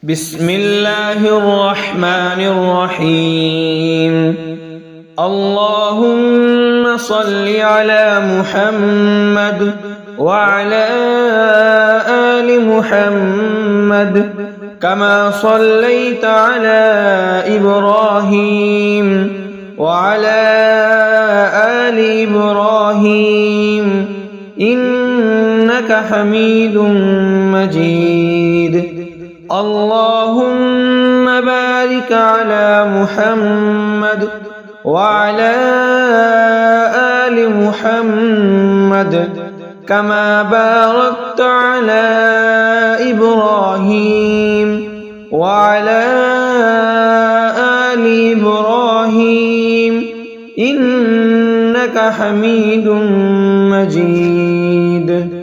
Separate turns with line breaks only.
بسم الله الرحمن الرحيم اللهم صل على محمد وعلى آل محمد كما صليت على إبراهيم وعلى آل إبراهيم إنك حميد مجيد اللهم بارك على محمد وعلى آل محمد كما باركت على إبراهيم وعلى آل إبراهيم إنك حميد مجيد